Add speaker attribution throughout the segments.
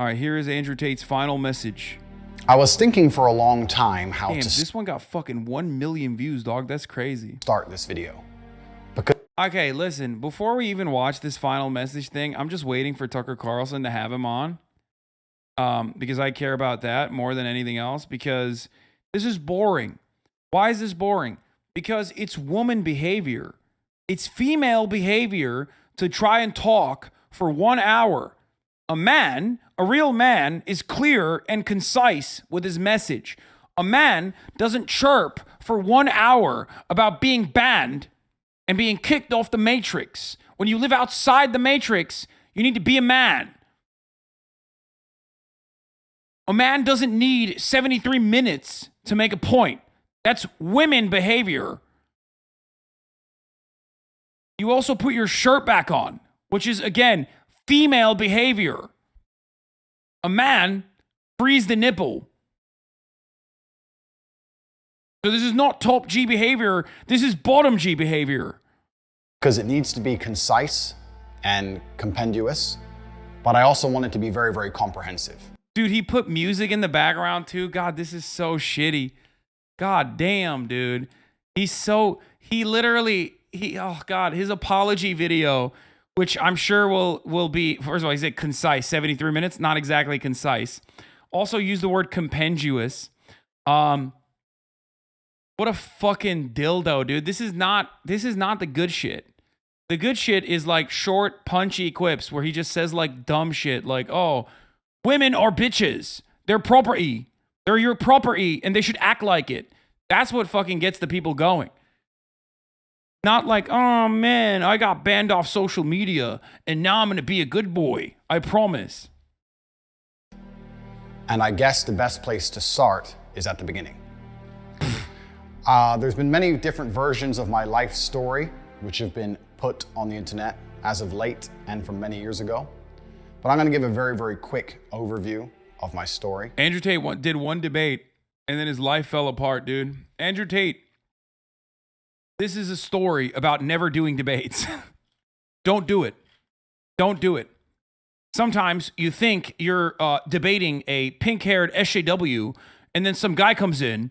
Speaker 1: All right, here is Andrew Tate's final message.
Speaker 2: I was thinking for a long time how
Speaker 1: Damn,
Speaker 2: to
Speaker 1: this one got fucking 1 million views, dog. That's crazy.
Speaker 2: start this video. Because
Speaker 1: Okay, listen, before we even watch this final message thing, I'm just waiting for Tucker Carlson to have him on. Because I care about that more than anything else, because this is boring. Why is this boring? Because it's woman behavior. It's female behavior to try and talk for 1 hour. A man, a real man, is clear and concise with his message. A man doesn't chirp for 1 hour about being banned and being kicked off the Matrix. When you live outside the Matrix, you need to be a man. A man doesn't need 73 minutes to make a point. That's women behavior. You also put your shirt back on, which is, again, female behavior. A man frees the nipple. So this is not top G behavior. This is bottom G behavior.
Speaker 2: because it needs to be concise and compendious, but I also want it to be very, very comprehensive.
Speaker 1: Dude, he put music in the background too. God, this is so shitty. God damn, dude. Oh God, his apology video, which I'm sure will be, first of all, he said concise, 73 minutes, not exactly concise. Also use the word compendious. What a fucking dildo, dude. This is not the good shit. The good shit is like short, punchy quips where he just says like dumb shit like, oh, women are bitches. They're property. They're your property and they should act like it. That's what fucking gets the people going. Not like, oh man, I got banned off social media and now I'm going to be a good boy. I promise.
Speaker 2: And I guess the best place to start is at the beginning. There's been many different versions of my life story, which have been put on the internet as of late and from many years ago. But I'm gonna give a very, very quick overview of my story.
Speaker 1: Andrew Tate did one debate and then his life fell apart, dude. Andrew Tate, this is a story about never doing debates. Don't do it. Don't do it. Sometimes you think you're debating a pink-haired SJW and then some guy comes in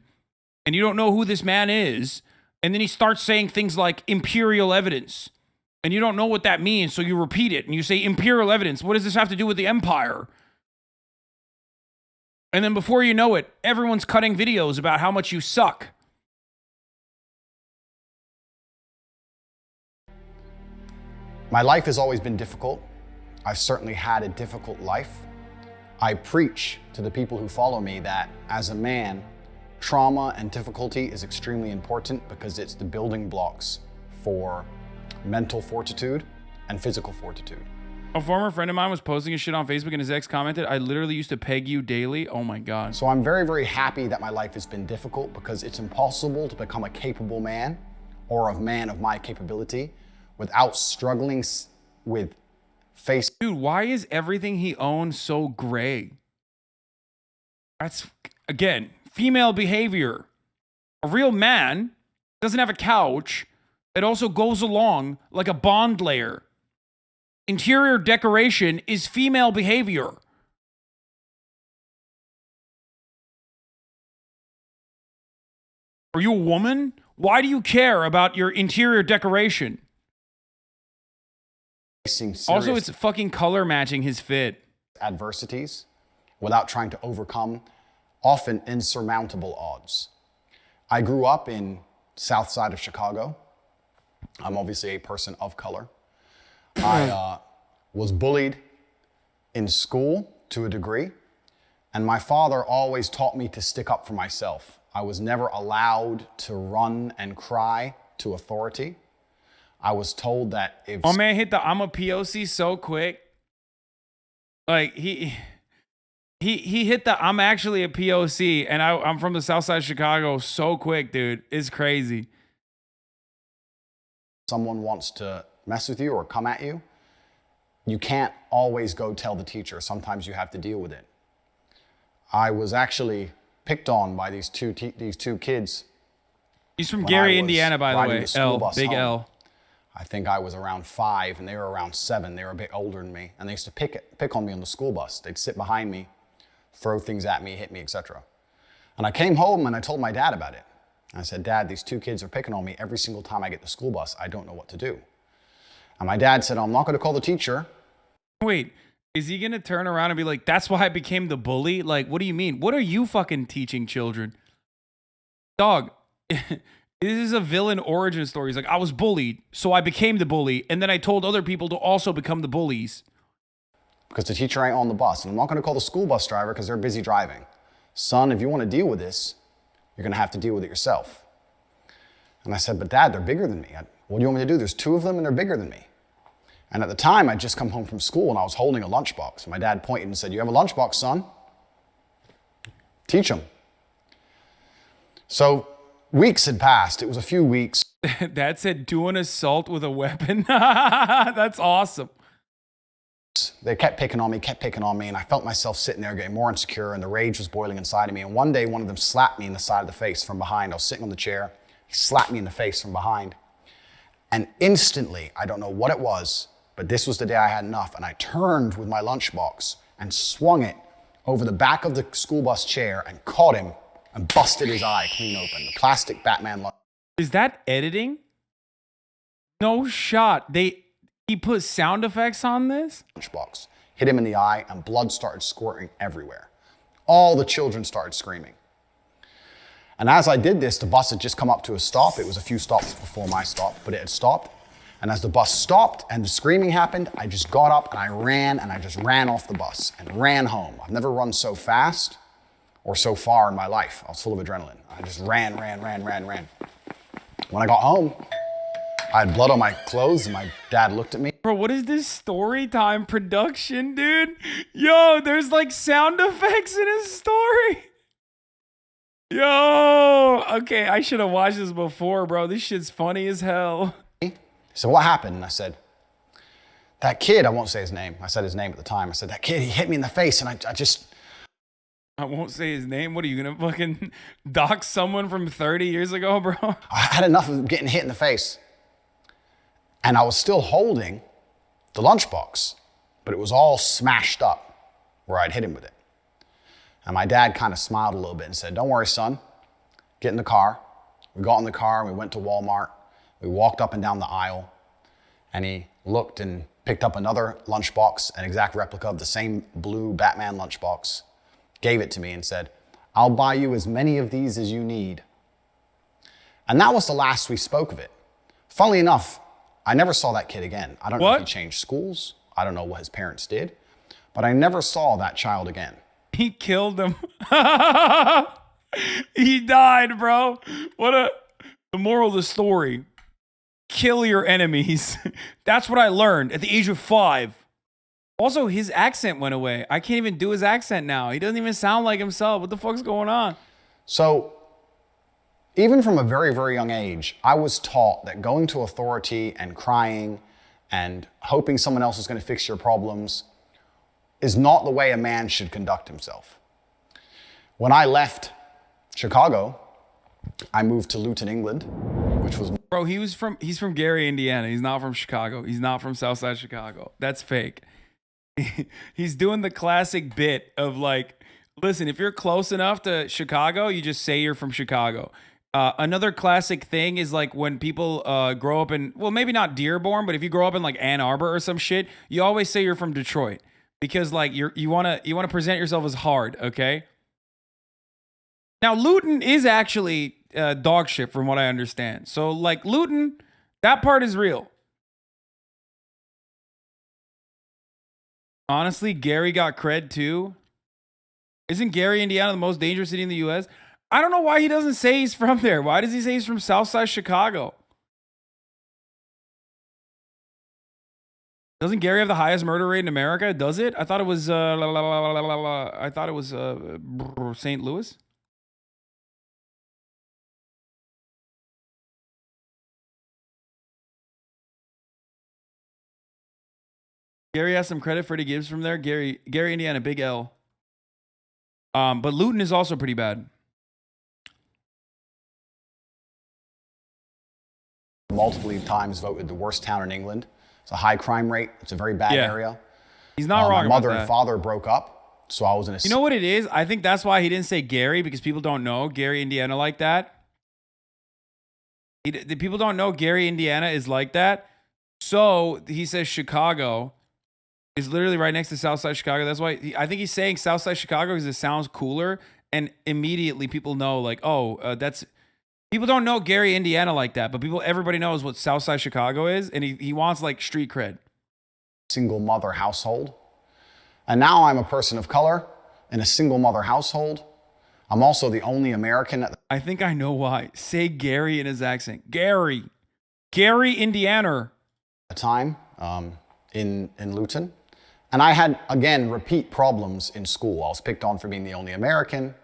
Speaker 1: and you don't know who this man is, and then he starts saying things like imperial evidence, and you don't know what that means, so you repeat it, and you say imperial evidence. What does this have to do with the empire? And then before you know it, everyone's cutting videos about how much you suck.
Speaker 2: My life has always been difficult. I've certainly had a difficult life. I preach to the people who follow me that as a man, trauma and difficulty is extremely important because it's the building blocks for mental fortitude and physical fortitude.
Speaker 1: A former friend of mine was posting his shit on Facebook and his ex commented, I literally used to peg you daily. Oh my God.
Speaker 2: So I'm very, very happy that my life has been difficult because it's impossible to become a capable man or a man of my capability without struggling with face.
Speaker 1: Dude, why is everything he owns so gray? That's, again, female behavior. A real man doesn't have a couch. It also goes along like a bond layer. Interior decoration is female behavior. Are you a woman? Why do you care about your interior decoration? Also, it's fucking color matching his fit.
Speaker 2: Adversities without trying to overcome often insurmountable odds. I grew up in South Side of Chicago. I'm obviously a person of color. I was bullied in school to a degree, and my father always taught me to stick up for myself. I was never allowed to run and cry to authority. I was told that if—
Speaker 1: Oh man, hit the I'm a POC so quick. Like he hit the I'm actually a POC and I'm from the South Side of Chicago so quick, dude. It's crazy.
Speaker 2: Someone wants to mess with you or come at you, you can't always go tell the teacher. Sometimes you have to deal with it. I was actually picked on by these two kids.
Speaker 1: He's from Gary, Indiana, by the way. L, big L.
Speaker 2: I think I was around 5 and they were around 7. They were a bit older than me. And they used to pick on me on the school bus. They'd sit behind me, throw things at me, hit me, etc. And I came home and I told my dad about it. I said, Dad, these 2 kids are picking on me every single time I get the school bus. I don't know what to do. And my dad said, I'm not going to call the teacher.
Speaker 1: Wait, is he going to turn around and be like, that's why I became the bully? Like, what do you mean? What are you fucking teaching children? Dog, this is a villain origin story. He's like, I was bullied, so I became the bully. And then I told other people to also become the bullies.
Speaker 2: Because the teacher ain't on the bus. And I'm not going to call the school bus driver because they're busy driving. Son, if you want to deal with this, you're going to have to deal with it yourself. And I said, but Dad, they're bigger than me. What do you want me to do? There's 2 of them and they're bigger than me. And at the time, I'd just come home from school and I was holding a lunchbox. And my dad pointed and said, you have a lunchbox, son? Teach them. So weeks had passed. It was a few weeks.
Speaker 1: Dad said, do an assault with a weapon. That's awesome.
Speaker 2: They kept picking on me, and I felt myself sitting there getting more insecure, and the rage was boiling inside of me. And one day, one of them slapped me in the side of the face from behind. I was sitting on the chair. He slapped me in the face from behind. And instantly, I don't know what it was, but this was the day I had enough. And I turned with my lunchbox and swung it over the back of the school bus chair and caught him and busted his eye clean open. The plastic Batman lunch.
Speaker 1: Is that editing? No shot. He put sound effects on this?
Speaker 2: Lunchbox hit him in the eye and blood started squirting everywhere. All the children started screaming. And as I did this, the bus had just come up to a stop. It was a few stops before my stop, but it had stopped. And as the bus stopped and the screaming happened, I just got up and I just ran off the bus and ran home. I've never run so fast or so far in my life. I was full of adrenaline. I just ran. When I got home, I had blood on my clothes and my dad looked at me.
Speaker 1: Bro, what is this story time production, dude? Yo, there's like sound effects in his story. Yo, okay, I should have watched this before, bro. This shit's funny as hell.
Speaker 2: So what happened? And I said, that kid, I won't say his name. I said his name at the time. I said, that kid, he hit me in the face and
Speaker 1: I won't say his name. What are you gonna fucking dox someone from 30 years ago, bro?
Speaker 2: I had enough of getting hit in the face. And I was still holding the lunchbox, but it was all smashed up where I'd hit him with it. And my dad kind of smiled a little bit and said, don't worry, son, get in the car. We got in the car and we went to Walmart. We walked up and down the aisle and he looked and picked up another lunchbox, an exact replica of the same blue Batman lunchbox, gave it to me and said, I'll buy you as many of these as you need. And that was the last we spoke of it. Funnily enough, I never saw that kid again. I don't know if he changed schools. I don't know what his parents did, but I never saw that child again.
Speaker 1: He killed him. He died, bro. The moral of the story. Kill your enemies. That's what I learned at the age of 5. Also, his accent went away. I can't even do his accent now. He doesn't even sound like himself. What the fuck's going on?
Speaker 2: So, even from a very, very young age, I was taught that going to authority and crying and hoping someone else is going to fix your problems is not the way a man should conduct himself. When I left Chicago, I moved to Luton, England, which was...
Speaker 1: Bro, he's from Gary, Indiana. He's not from Chicago. He's not from Southside Chicago. That's fake. He's doing the classic bit of like, listen, if you're close enough to Chicago, you just say you're from Chicago. Another classic thing is like when people grow up in, well, maybe not Dearborn, but if you grow up in like Ann Arbor or some shit, you always say you're from Detroit because like you want to present yourself as hard, okay? Now Luton is actually dog shit from what I understand. So like Luton, that part is real. Honestly, Gary got cred too. Isn't Gary, Indiana the most dangerous city in the US? I don't know why he doesn't say he's from there. Why does he say he's from Southside Chicago? Doesn't Gary have the highest murder rate in America? Does it? I thought it was St. Louis. Gary has some credit. Freddie Gibbs from there. Gary, Indiana, big L. But Luton is also pretty bad.
Speaker 2: multiple times voted the worst town in England. It's a high crime rate. It's a very bad area.
Speaker 1: He's not wrong
Speaker 2: My
Speaker 1: about
Speaker 2: mother
Speaker 1: that.
Speaker 2: and father broke up, so I was in a...
Speaker 1: You know what it is? I think that's why he didn't say Gary, because people don't know Gary, Indiana like that. The people don't know Gary, Indiana is like that. So he says Chicago is literally right next to Southside Chicago. That's why I think he's saying Southside Chicago because it sounds cooler. And immediately people know, like, oh, that's... People don't know Gary, Indiana like that, but everybody knows what Southside Chicago is, and he wants, like, street cred.
Speaker 2: Single mother household. And now I'm a person of color in a single mother household. I'm also the only American at
Speaker 1: I think I know why. Say Gary in his accent. Gary, Indiana.
Speaker 2: the time in Luton. And I had, again, repeat problems in school. I was picked on for being the only American.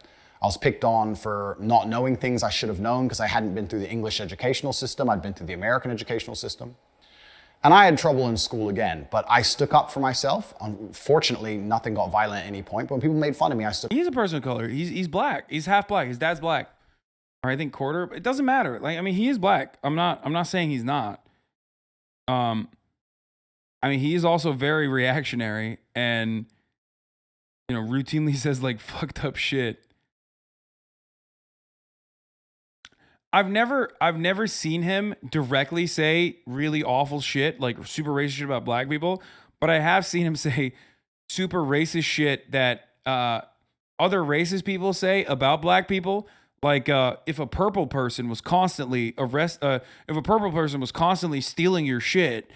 Speaker 2: I was picked on for not knowing things I should have known because I hadn't been through the English educational system. I'd been through the American educational system. And I had trouble in school again, but I stuck up for myself. Unfortunately, nothing got violent at any point, but when people made fun of me, I stood...
Speaker 1: He's a person of color. He's black. He's half black. His dad's black. Or I think quarter. It doesn't matter. Like, I mean, he is black. I'm not saying he's not. I mean, he is also very reactionary and, you know, routinely says, like, fucked up shit. I've never seen him directly say really awful shit, like super racist shit about black people, but I have seen him say super racist shit that other racist people say about black people. Like if a purple person was constantly stealing your shit,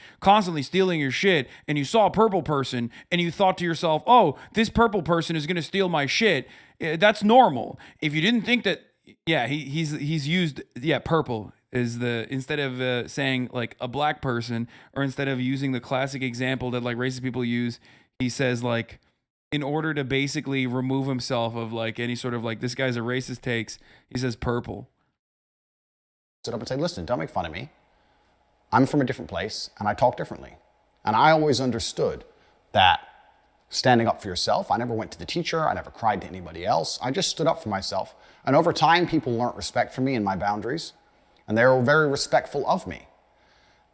Speaker 1: and you saw a purple person and you thought to yourself, "Oh, this purple person is gonna steal my shit," that's normal. If you didn't think that. Yeah, he's used, purple is instead of saying like a black person, or instead of using the classic example that like racist people use, he says like, in order to basically remove himself of like any sort of like this guy's a racist takes, he says purple.
Speaker 2: Stood up and say, listen, don't make fun of me. I'm from a different place and I talk differently. And I always understood that standing up for yourself, I never went to the teacher, I never cried to anybody else. I just stood up for myself. And over time, people learned respect for me and my boundaries, and they were very respectful of me.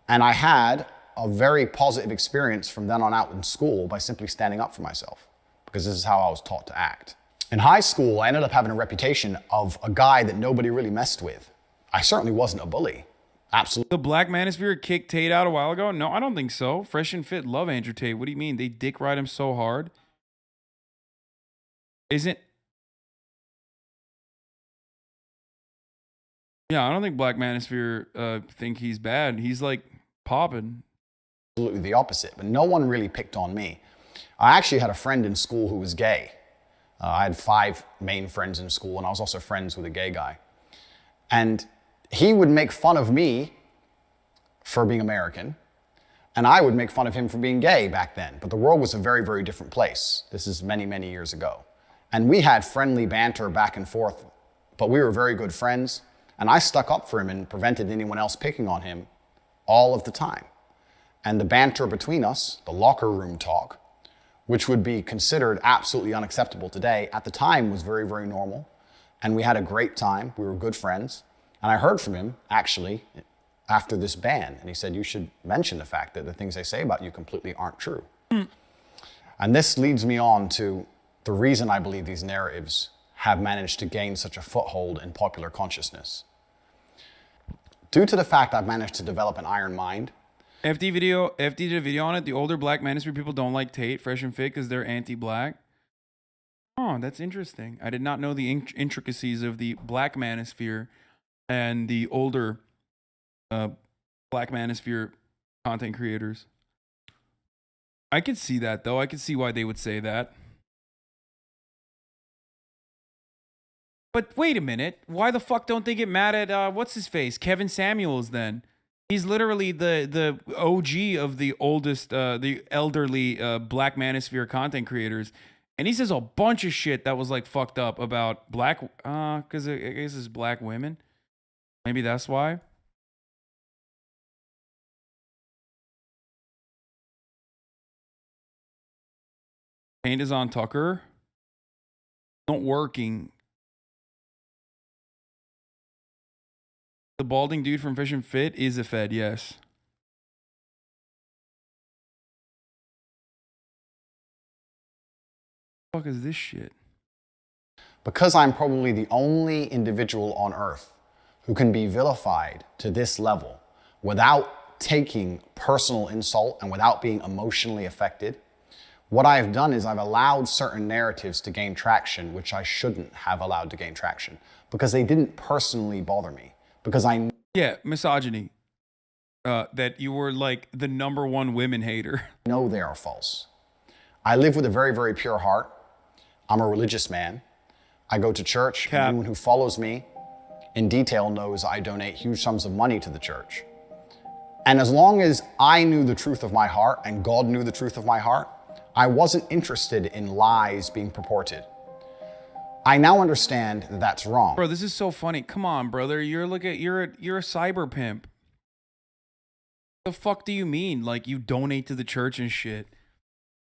Speaker 2: And I had a very positive experience from then on out in school by simply standing up for myself, because this is how I was taught to act. In high school, I ended up having a reputation of a guy that nobody really messed with. I certainly wasn't a bully. Absolutely.
Speaker 1: The Black Manosphere kicked Tate out a while ago? No, I don't think so. Fresh and Fit love Andrew Tate. What do you mean? They dick ride him so hard? Isn't... Yeah, I don't think Black Manosphere think he's bad. He's like popping.
Speaker 2: Absolutely the opposite, but no one really picked on me. I actually had a friend in school who was gay. I had 5 main friends in school, and I was also friends with a gay guy. And he would make fun of me for being American, and I would make fun of him for being gay back then. But the world was a very, very different place. This is many, many years ago. And we had friendly banter back and forth, but we were very good friends. And I stuck up for him and prevented anyone else picking on him all of the time. And the banter between us, the locker room talk, which would be considered absolutely unacceptable today, at the time was very, very normal. And we had a great time. We were good friends. And I heard from him, actually, after this ban. And he said, you should mention the fact that the things they say about you completely aren't true. And this leads me on to the reason I believe these narratives have managed to gain such a foothold in popular consciousness. Due to the fact I've managed to develop an iron mind.
Speaker 1: FD did a video on it. The older Black Manosphere people don't like Tate, Fresh and Fit, because they're anti-black. Oh, that's interesting. I did not know the intricacies of the Black Manosphere and the older Black Manosphere content creators. I could see that, though. I could see why they would say that. But wait a minute. Why the fuck don't they get mad at, what's his face? Kevin Samuels, then. He's literally the OG of the oldest, the elderly Black Manosphere content creators. And he says a bunch of shit that was, like, fucked up about black, because I guess it's black women. Maybe that's why. Paint is on Tucker. Not working. The balding dude from Fish and Fit is a Fed, yes. What the fuck is this shit?
Speaker 2: Because I'm probably the only individual on earth who can be vilified to this level without taking personal insult and without being emotionally affected, what I've done is I've allowed certain narratives to gain traction, which I shouldn't have allowed to gain traction, because they didn't personally bother me. Because I...
Speaker 1: Yeah, misogyny. That you were like the #1 women hater.
Speaker 2: know they are false. I live with a very, very pure heart. I'm a religious man. I go to church.
Speaker 1: Cap.
Speaker 2: Anyone who follows me in detail knows I donate huge sums of money to the church. And as long as I knew the truth of my heart and God knew the truth of my heart, I wasn't interested in lies being purported. I now understand that that's wrong.
Speaker 1: Bro, this is so funny. Come on, brother. You're a cyber pimp. The fuck do you mean? Like, you donate to the church and shit?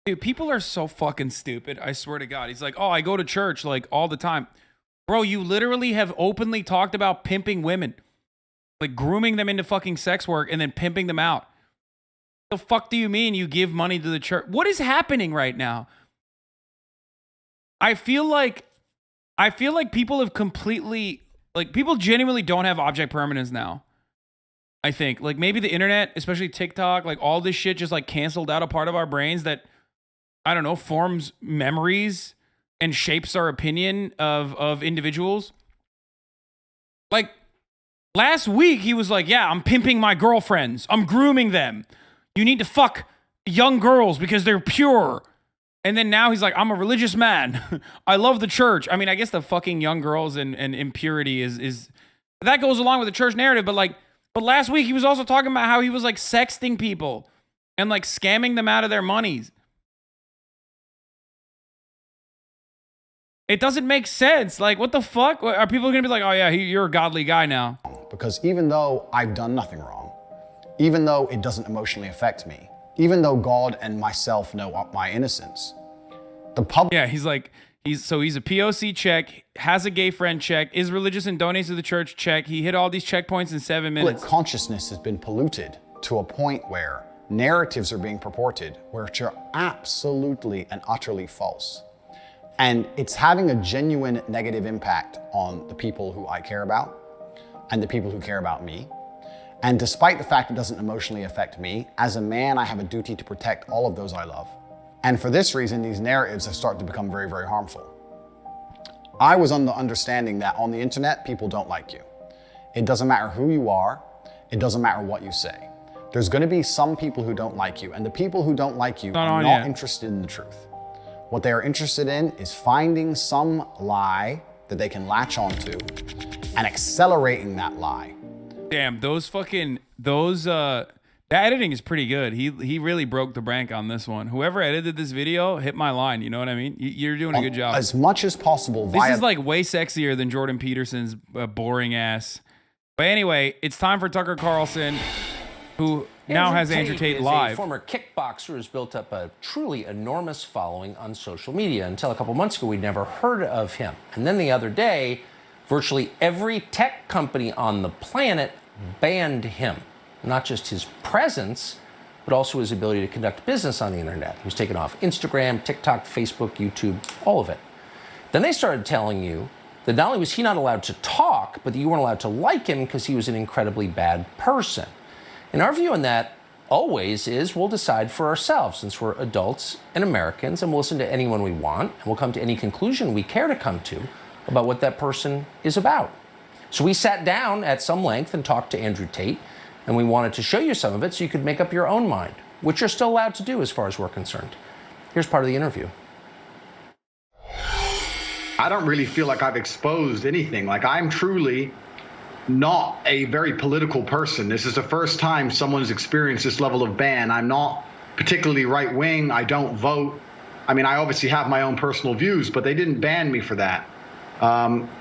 Speaker 1: Dude, people are so fucking stupid. I swear to God. He's like, oh, I go to church like all the time. Bro, you literally have openly talked about pimping women. Like grooming them into fucking sex work and then pimping them out. The fuck do you mean you give money to the church? What is happening right now? I feel like people have completely, like, people genuinely don't have object permanence now. I think, like, maybe the internet, especially TikTok, like all this shit just like canceled out a part of our brains that, I don't know, forms memories and shapes our opinion of individuals. Like last week he was like, yeah, I'm pimping my girlfriends. I'm grooming them. You need to fuck young girls because they're pure. And then now he's like, I'm a religious man. I love the church. I mean, I guess the fucking young girls and impurity is that goes along with the church narrative. But last week he was also talking about how he was like sexting people and like scamming them out of their monies. It doesn't make sense. Like, what the fuck? Are people gonna be like, oh yeah, you're a godly guy now?
Speaker 2: Because even though I've done nothing wrong, even though it doesn't emotionally affect me, even though God and myself know my innocence, the public...
Speaker 1: Yeah, he's like, he's a POC check, has a gay friend check, is religious and donates to the church check. He hit all these checkpoints in 7 minutes.
Speaker 2: Consciousness has been polluted to a point where narratives are being purported which are absolutely and utterly false. And it's having a genuine negative impact on the people who I care about and the people who care about me. And despite the fact it doesn't emotionally affect me, as a man, I have a duty to protect all of those I love. And for this reason, these narratives have started to become very, very harmful. I was under understanding that on the internet, people don't like you. It doesn't matter who you are. It doesn't matter what you say. There's going to be some people who don't like you, and the people who don't like you are not interested in the truth. What they are interested in is finding some lie that they can latch onto and accelerating that lie.
Speaker 1: Damn, that editing is pretty good. He really broke the bank on this one. Whoever edited this video hit my line, you know what I mean? You're doing a good job.
Speaker 2: As much as possible.
Speaker 1: This is like way sexier than Jordan Peterson's boring ass. But anyway, it's time for Tucker Carlson, who now has Andrew Tate live.
Speaker 3: A former kickboxer who's built up a truly enormous following on social media. Until a couple months ago, we'd never heard of him. And then the other day, virtually every tech company on the planet banned him. Not just his presence, but also his ability to conduct business on the internet. He was taken off Instagram, TikTok, Facebook, YouTube, all of it. Then they started telling you that not only was he not allowed to talk, but that you weren't allowed to like him because he was an incredibly bad person. And our view on that always is we'll decide for ourselves, since we're adults and Americans, and we'll listen to anyone we want, and we'll come to any conclusion we care to come to about what that person is about. So we sat down at some length and talked to Andrew Tate, and we wanted to show you some of it so you could make up your own mind, which you're still allowed to do as far as we're concerned. Here's part of the interview.
Speaker 4: I don't really feel like I've exposed anything. Like, I'm truly not a very political person. This is the first time someone's experienced this level of ban. I'm not particularly right-wing. I don't vote. I mean, I obviously have my own personal views, but they didn't ban me for that.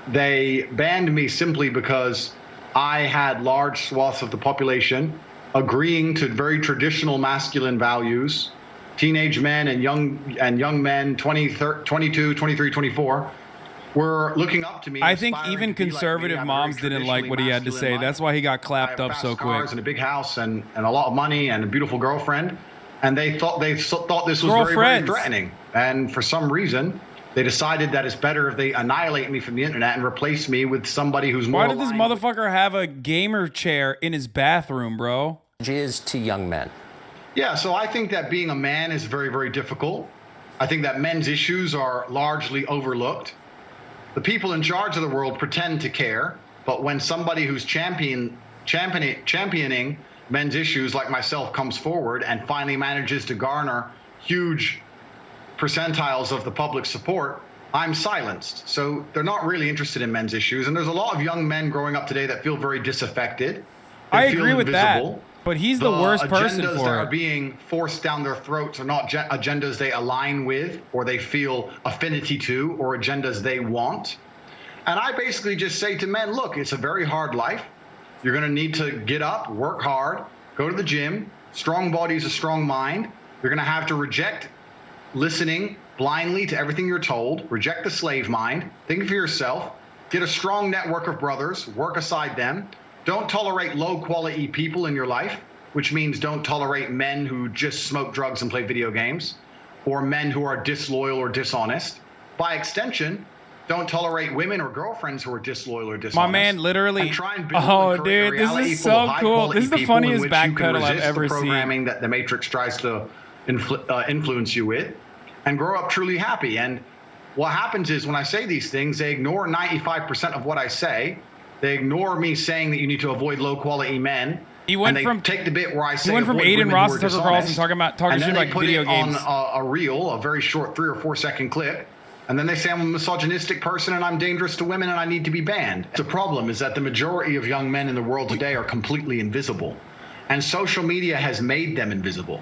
Speaker 4: They banned me simply because I had large swaths of the population agreeing to very traditional masculine values, teenage men and young men, 22, 23, 24, were looking up to me.
Speaker 1: I think
Speaker 4: aspiring
Speaker 1: even
Speaker 4: to be like me.
Speaker 1: conservative
Speaker 4: I'm
Speaker 1: moms
Speaker 4: very
Speaker 1: didn't like what he had to
Speaker 4: traditionally
Speaker 1: say.
Speaker 4: masculine
Speaker 1: That's why he got
Speaker 4: I
Speaker 1: clapped
Speaker 4: have
Speaker 1: up so
Speaker 4: fast
Speaker 1: quick.
Speaker 4: cars and a big house and a lot of money and a beautiful girlfriend, and they thought this was very, very
Speaker 1: Girlfriends.
Speaker 4: threatening. And for some reason, they decided that it's better if they annihilate me from the internet and replace me with somebody who's more.
Speaker 1: Why did this motherfucker have a gamer chair in his bathroom, bro?
Speaker 3: Is to young men.
Speaker 4: Yeah, so I think that being a man is very, very difficult. I think that men's issues are largely overlooked. The people in charge of the world pretend to care, but when somebody who's championing men's issues like myself comes forward and finally manages to garner huge percentiles of the public support, I'm silenced. So they're not really interested in men's issues. And there's a lot of young men growing up today that feel very disaffected.
Speaker 1: I
Speaker 4: They feel
Speaker 1: agree with
Speaker 4: invisible.
Speaker 1: that. But he's the worst person
Speaker 4: agendas
Speaker 1: for
Speaker 4: that are
Speaker 1: it.
Speaker 4: being forced down their throats are not agendas they align with or they feel affinity to or agendas they want. And I basically just say to men, look, it's a very hard life. You're going to need to get up, work hard, go to the gym. Strong body is a strong mind. You're going to have to reject listening blindly to everything you're told, reject the slave mind, think for yourself, get a strong network of brothers, work aside them. Don't tolerate low quality people in your life, which means don't tolerate men who just smoke drugs and play video games, or men who are disloyal or dishonest. By extension, don't tolerate women or girlfriends who are disloyal or dishonest.
Speaker 1: My man literally.
Speaker 4: And try and build
Speaker 1: Oh,
Speaker 4: and create a
Speaker 1: dude, this
Speaker 4: reality
Speaker 1: is
Speaker 4: full of
Speaker 1: so cool.
Speaker 4: high-quality
Speaker 1: This is the
Speaker 4: people in
Speaker 1: funniest
Speaker 4: which you can
Speaker 1: backpedal I've
Speaker 4: resist
Speaker 1: ever
Speaker 4: the
Speaker 1: seen.
Speaker 4: programming that the Matrix tries to influence you with, and grow up truly happy. And what happens is when I say these things, they ignore 95% of what I say. They ignore me saying that you need to avoid low-quality men.
Speaker 1: He went
Speaker 4: and they
Speaker 1: from
Speaker 4: take the bit where I say
Speaker 1: he went from
Speaker 4: avoid
Speaker 1: Aiden
Speaker 4: women
Speaker 1: Ross
Speaker 4: who
Speaker 1: to
Speaker 4: are
Speaker 1: Tucker Carlson
Speaker 4: dishonest,
Speaker 1: talking
Speaker 4: and
Speaker 1: shit
Speaker 4: then they
Speaker 1: about
Speaker 4: put
Speaker 1: video
Speaker 4: it
Speaker 1: games.
Speaker 4: on a reel, a very short 3 or 4 second clip, and then they say I'm a misogynistic person and I'm dangerous to women and I need to be banned. The problem is that the majority of young men in the world today are completely invisible, and social media has made them invisible.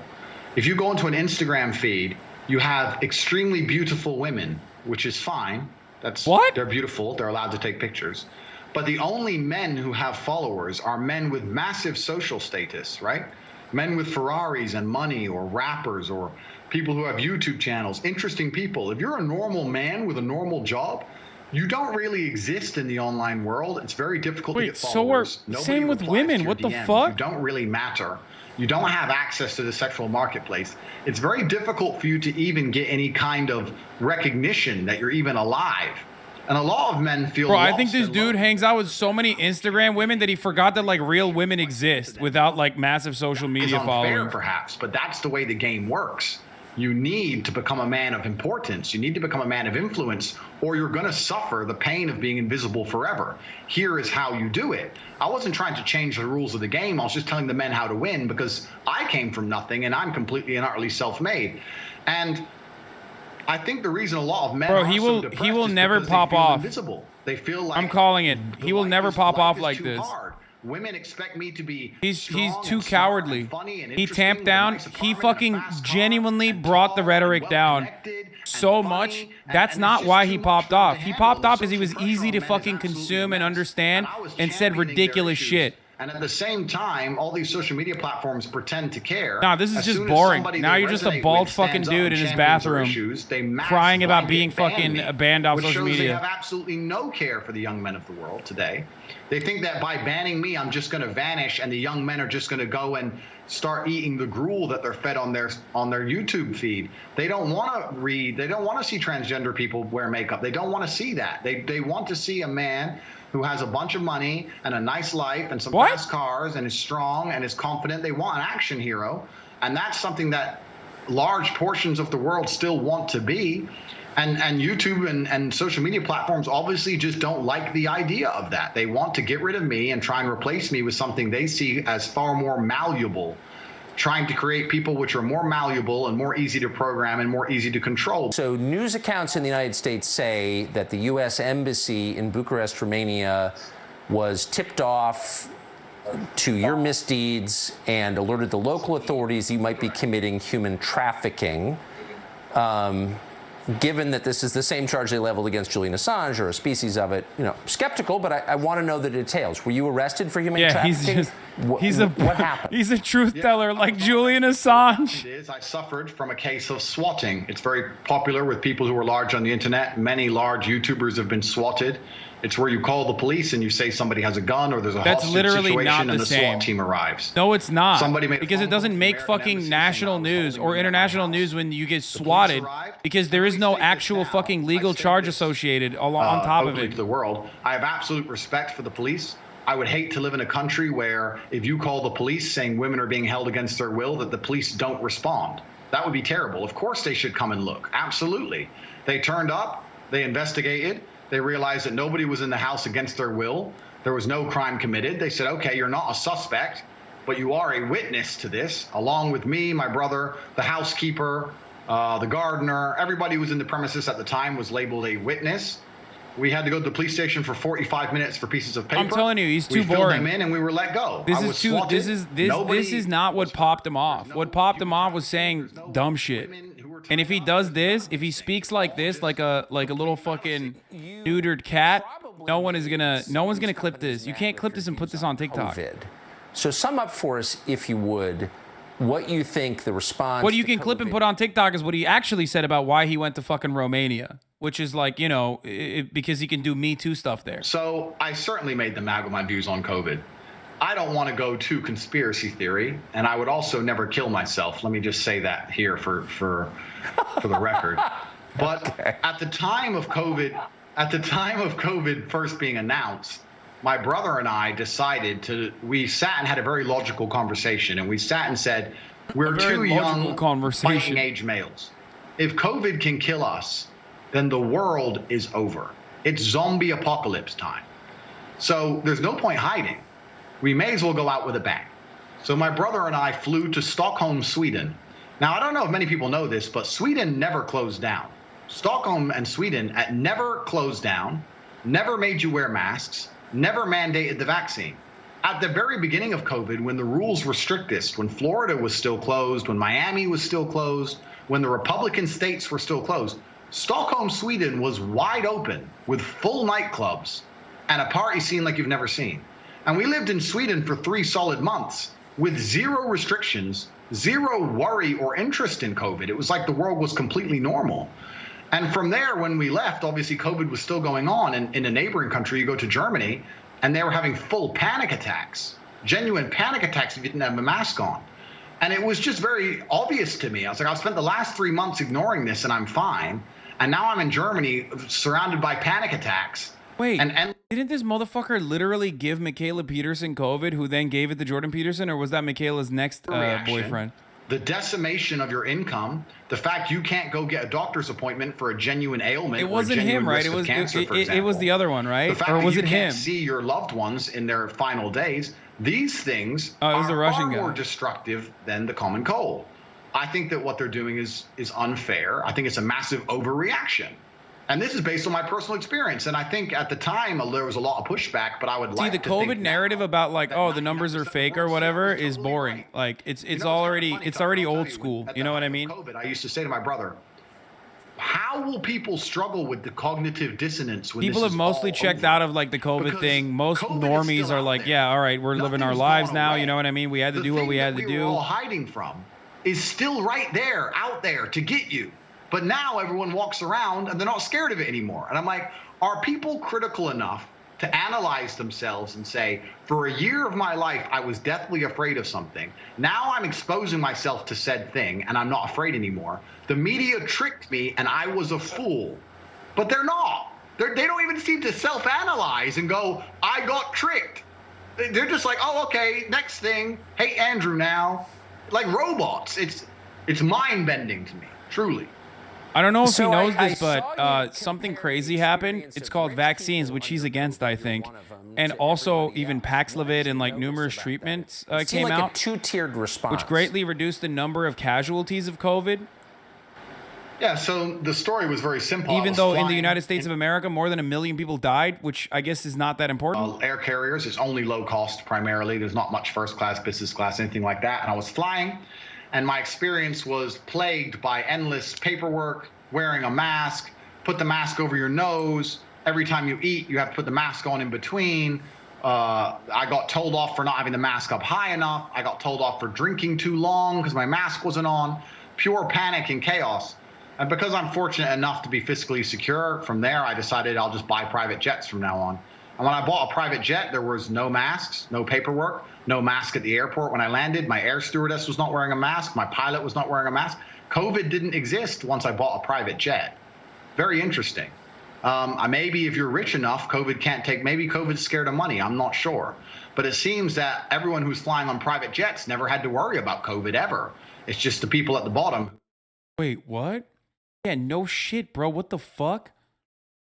Speaker 4: If you go into an Instagram feed, you have extremely beautiful women, which is fine. That's
Speaker 1: What?
Speaker 4: They're beautiful. They're allowed to take pictures. But the only men who have followers are men with massive social status, right? Men with Ferraris and money, or rappers, or people who have YouTube channels, interesting people. If you're a normal man with a normal job, you don't really exist in the online world. It's very difficult to
Speaker 1: Wait,
Speaker 4: get
Speaker 1: so
Speaker 4: followers.
Speaker 1: we're same with
Speaker 4: replies
Speaker 1: women.
Speaker 4: to your
Speaker 1: What the
Speaker 4: DMs.
Speaker 1: fuck?
Speaker 4: You don't really matter. You don't have access to the sexual marketplace. It's very difficult for you to even get any kind of recognition that you're even alive. And a lot of men feel
Speaker 1: Bro, I
Speaker 4: lost
Speaker 1: think this
Speaker 4: and
Speaker 1: dude
Speaker 4: lonely.
Speaker 1: hangs out with so many Instagram women that he forgot that like real women exist without like massive social
Speaker 4: Is
Speaker 1: media
Speaker 4: unfair,
Speaker 1: following.
Speaker 4: perhaps, but that's the way the game works. You need to become a man of importance. You need to become a man of influence, or you're going to suffer the pain of being invisible forever. Here is how you do it. I wasn't trying to change the rules of the game. I was just telling the men how to win, because I came from nothing and I'm completely and utterly self-made. And I think the reason a lot of men
Speaker 1: Bro,
Speaker 4: are
Speaker 1: he
Speaker 4: so
Speaker 1: will-
Speaker 4: depressed
Speaker 1: he will
Speaker 4: is
Speaker 1: never
Speaker 4: because they
Speaker 1: pop
Speaker 4: feel
Speaker 1: off.
Speaker 4: invisible. They feel like
Speaker 1: I'm calling it. He will never pop
Speaker 4: life
Speaker 1: off
Speaker 4: is
Speaker 1: like
Speaker 4: too
Speaker 1: this.
Speaker 4: hard. Women expect me to be
Speaker 1: He's
Speaker 4: strong
Speaker 1: too
Speaker 4: and smart
Speaker 1: cowardly.
Speaker 4: and funny and
Speaker 1: He
Speaker 4: interesting
Speaker 1: tamped
Speaker 4: with a
Speaker 1: down.
Speaker 4: nice
Speaker 1: He
Speaker 4: apartment and a
Speaker 1: fucking
Speaker 4: fast car
Speaker 1: genuinely
Speaker 4: and
Speaker 1: brought the
Speaker 4: tall
Speaker 1: rhetoric
Speaker 4: and
Speaker 1: down
Speaker 4: well-connected and
Speaker 1: so
Speaker 4: funny,
Speaker 1: much.
Speaker 4: and
Speaker 1: That's
Speaker 4: it's
Speaker 1: not
Speaker 4: just
Speaker 1: why
Speaker 4: too
Speaker 1: he
Speaker 4: much
Speaker 1: popped
Speaker 4: for them
Speaker 1: off.
Speaker 4: to
Speaker 1: He
Speaker 4: handle.
Speaker 1: popped
Speaker 4: The
Speaker 1: off because he
Speaker 4: social
Speaker 1: was
Speaker 4: pressure
Speaker 1: easy
Speaker 4: on
Speaker 1: to
Speaker 4: men is
Speaker 1: fucking
Speaker 4: absolutely
Speaker 1: consume and
Speaker 4: immense.
Speaker 1: understand
Speaker 4: And I was
Speaker 1: and said
Speaker 4: championing their
Speaker 1: ridiculous
Speaker 4: issues.
Speaker 1: shit.
Speaker 4: And at the same time, all these social media platforms pretend to care.
Speaker 1: Nah, this is
Speaker 4: As
Speaker 1: just
Speaker 4: soon as
Speaker 1: boring.
Speaker 4: somebody
Speaker 1: Now
Speaker 4: they
Speaker 1: you're just a
Speaker 4: resonate
Speaker 1: bald
Speaker 4: with
Speaker 1: fucking
Speaker 4: stands up
Speaker 1: dude
Speaker 4: and
Speaker 1: in his
Speaker 4: champions their
Speaker 1: bathroom
Speaker 4: issues, they mass
Speaker 1: crying about
Speaker 4: blanket
Speaker 1: being
Speaker 4: ban
Speaker 1: fucking
Speaker 4: me,
Speaker 1: banned off
Speaker 4: which
Speaker 1: social
Speaker 4: shows
Speaker 1: media.
Speaker 4: They have absolutely no care for the young men of the world today. They think that by banning me, I'm just going to vanish, and the young men are just going to go and start eating the gruel that they're fed on their YouTube feed. They don't want to read. They don't want to see transgender people wear makeup. They don't want to see that. They want to see a man who has a bunch of money and a nice life and some
Speaker 1: What?
Speaker 4: fast cars and is strong and is confident. They want an action hero, and that's something that large portions of the world still want to be. And YouTube and social media platforms obviously just don't like the idea of that. They want to get rid of me and try and replace me with something they see as far more malleable, trying to create people which are more malleable and more easy to program and more easy to control.
Speaker 3: So news accounts in the United States say that the U.S. Embassy in Bucharest, Romania, was tipped off to your misdeeds and alerted the local authorities you might be committing human trafficking. Given that this is the same charge they leveled against Julian Assange, or a species of it, skeptical, but I want to know the details. Were you arrested for human
Speaker 1: Yeah,
Speaker 3: trafficking?
Speaker 1: he's just
Speaker 3: What happened?
Speaker 1: He's a truth teller like Julian Assange.
Speaker 4: It is. I suffered from a case of swatting. It's very popular with people who are large on the internet. Many large YouTubers have been swatted. It's where you call the police and you say somebody has a gun or there's a hostage
Speaker 1: literally
Speaker 4: situation
Speaker 1: not
Speaker 4: and
Speaker 1: the
Speaker 4: the
Speaker 1: same.
Speaker 4: SWAT team arrives.
Speaker 1: No, it's not.
Speaker 4: Somebody made a
Speaker 1: because
Speaker 4: phone
Speaker 1: it doesn't
Speaker 4: call
Speaker 1: make
Speaker 4: from
Speaker 1: fucking
Speaker 4: American Embassy
Speaker 1: national
Speaker 4: saying I was
Speaker 1: news
Speaker 4: holding
Speaker 1: or
Speaker 4: them in
Speaker 1: international
Speaker 4: my
Speaker 1: news
Speaker 4: house.
Speaker 1: when you get
Speaker 4: The police
Speaker 1: swatted
Speaker 4: arrived.
Speaker 1: because there is
Speaker 4: Let me
Speaker 1: no
Speaker 4: say this
Speaker 1: actual
Speaker 4: now.
Speaker 1: fucking
Speaker 4: I
Speaker 1: legal
Speaker 4: say
Speaker 1: charge
Speaker 4: this,
Speaker 1: associated on top of
Speaker 4: openly
Speaker 1: it.
Speaker 4: to the world. I have absolute respect for the police. I would hate to live in a country where if you call the police saying women are being held against their will, that the police don't respond. That would be terrible. Of course they should come and look. Absolutely. They turned up, they investigated, they realized that nobody was in the house against their will. There was no crime committed. They said, okay, you're not a suspect, but you are a witness to this, along with me, my brother, the housekeeper, the gardener. Everybody who was in the premises at the time was labeled a witness. We had to go to the police station for 45 minutes for pieces of paper.
Speaker 1: I'm telling you, he's too
Speaker 4: we filled
Speaker 1: boring.
Speaker 4: them in and we were let go.
Speaker 1: This
Speaker 4: I
Speaker 1: is
Speaker 4: was
Speaker 1: too.
Speaker 4: swatted.
Speaker 1: This is not what popped him off. What popped him off was saying dumb shit. And if he does this, if he speaks like this, like a little fucking neutered cat, no one's gonna clip this. You can't clip this and put this on TikTok.
Speaker 3: COVID. So sum up for us, if you would, what you think the response.
Speaker 1: What you
Speaker 3: to
Speaker 1: can clip and
Speaker 3: COVID
Speaker 1: put on TikTok is what he actually said about why he went to fucking Romania, which is like, because he can do Me Too stuff there.
Speaker 4: So I certainly made them mad with my views on COVID. I don't want to go to conspiracy theory, and I would also never kill myself. Let me just say that here for the record. But at the time of COVID first being announced, my brother and I decided we sat and had a very logical conversation, and we sat and said, we're two young fighting age males. If COVID can kill us, then the world is over. It's zombie apocalypse time. So there's no point hiding. We may as well go out with a bang. So my brother and I flew to Stockholm, Sweden. Now, I don't know if many people know this, but Sweden never closed down. Stockholm and Sweden never closed down, never made you wear masks, never mandated the vaccine. At the very beginning of COVID, when the rules were strictest, when Florida was still closed, when Miami was still closed, when the Republican states were still closed, Stockholm, Sweden was wide open with full nightclubs and a party scene like you've never seen. And we lived in Sweden for 3 solid months with zero restrictions, zero worry or interest in COVID. It was like the world was completely normal. And from there, when we left, obviously COVID was still going on. And in a neighboring country, you go to Germany, and they were having full panic attacks, genuine panic attacks if you didn't have a mask on. And it was just very obvious to me. I was like, I've spent the last 3 months ignoring this, and I'm fine. And now I'm in Germany surrounded by panic attacks.
Speaker 1: Wait,
Speaker 4: and
Speaker 1: didn't this motherfucker literally give Michaela Peterson COVID, who then gave it to Jordan Peterson, or was that Michaela's next boyfriend?
Speaker 4: The decimation of your income, the fact you can't go get a doctor's appointment for a genuine ailment.
Speaker 1: It wasn't him, right? It was it was the other one, right?
Speaker 4: The fact
Speaker 1: or was
Speaker 4: that
Speaker 1: it
Speaker 4: you
Speaker 1: him?
Speaker 4: can't see your loved ones in their final days. These things
Speaker 1: it was
Speaker 4: are
Speaker 1: the Russian
Speaker 4: far
Speaker 1: guy.
Speaker 4: more destructive than the common cold. I think that what they're doing is unfair. I think it's a massive overreaction. And this is based on my personal experience. And I think at the time there was a lot of pushback, but I would like
Speaker 1: the
Speaker 4: to
Speaker 1: COVID
Speaker 4: think
Speaker 1: narrative about like, oh, the numbers are fake or whatever is boring. Like it's already old school. You know what I mean?
Speaker 4: COVID, I used to say to my brother, how will people struggle with the cognitive dissonance when
Speaker 1: people
Speaker 4: this
Speaker 1: have
Speaker 4: is
Speaker 1: mostly
Speaker 4: all
Speaker 1: checked
Speaker 4: over?
Speaker 1: out of like the COVID
Speaker 4: Because
Speaker 1: thing. Most
Speaker 4: COVID is
Speaker 1: normies
Speaker 4: still
Speaker 1: are
Speaker 4: out
Speaker 1: like,
Speaker 4: there.
Speaker 1: yeah, all right, we're living our
Speaker 4: Nothing's
Speaker 1: lives
Speaker 4: gone
Speaker 1: now.
Speaker 4: away.
Speaker 1: You know what I mean? We had to do what we had to
Speaker 4: We were all
Speaker 1: do.
Speaker 4: hiding from is still right there, out there to get you. But now everyone walks around and they're not scared of it anymore. And I'm like, are people critical enough to analyze themselves and say, for a year of my life, I was deathly afraid of something. Now I'm exposing myself to said thing and I'm not afraid anymore. The media tricked me and I was a fool. But they're not. They don't even seem to self-analyze and go, I got tricked. They're just like, oh, okay, next thing. Hey, Andrew now. Like robots. It's mind-bending to me, truly.
Speaker 1: I don't know if he
Speaker 3: So
Speaker 1: knows
Speaker 3: I
Speaker 1: this,
Speaker 3: saw you
Speaker 1: but something crazy happened. It's called vaccines, which he's against, I think. And also even Paxlovid and like numerous treatments came
Speaker 3: like
Speaker 1: out,
Speaker 3: a two-tiered response,
Speaker 1: which greatly reduced the number of casualties of COVID.
Speaker 4: Yeah, so the story was very simple.
Speaker 1: Even though in the United States of America, more than 1 million people died, which I guess is not that important.
Speaker 4: Air carriers is only low cost primarily. There's not much first class, business class, anything like that. And I was flying, and my experience was plagued by endless paperwork, wearing a mask, put the mask over your nose. Every time you eat, you have to put the mask on in between. I got told off for not having the mask up high enough. I got told off for drinking too long because my mask wasn't on. Pure panic and chaos. And because I'm fortunate enough to be fiscally secure, from there I decided I'll just buy private jets from now on. And when I bought a private jet, there was no masks, no paperwork, no mask at the airport when I landed. My air stewardess was not wearing a mask. My pilot was not wearing a mask. COVID didn't exist once I bought a private jet. Very interesting. Maybe if you're rich enough, maybe COVID's scared of money. I'm not sure. But it seems that everyone who's flying on private jets never had to worry about COVID ever. It's just the people at the bottom.
Speaker 1: Wait, what? Yeah, no shit, bro. What the fuck?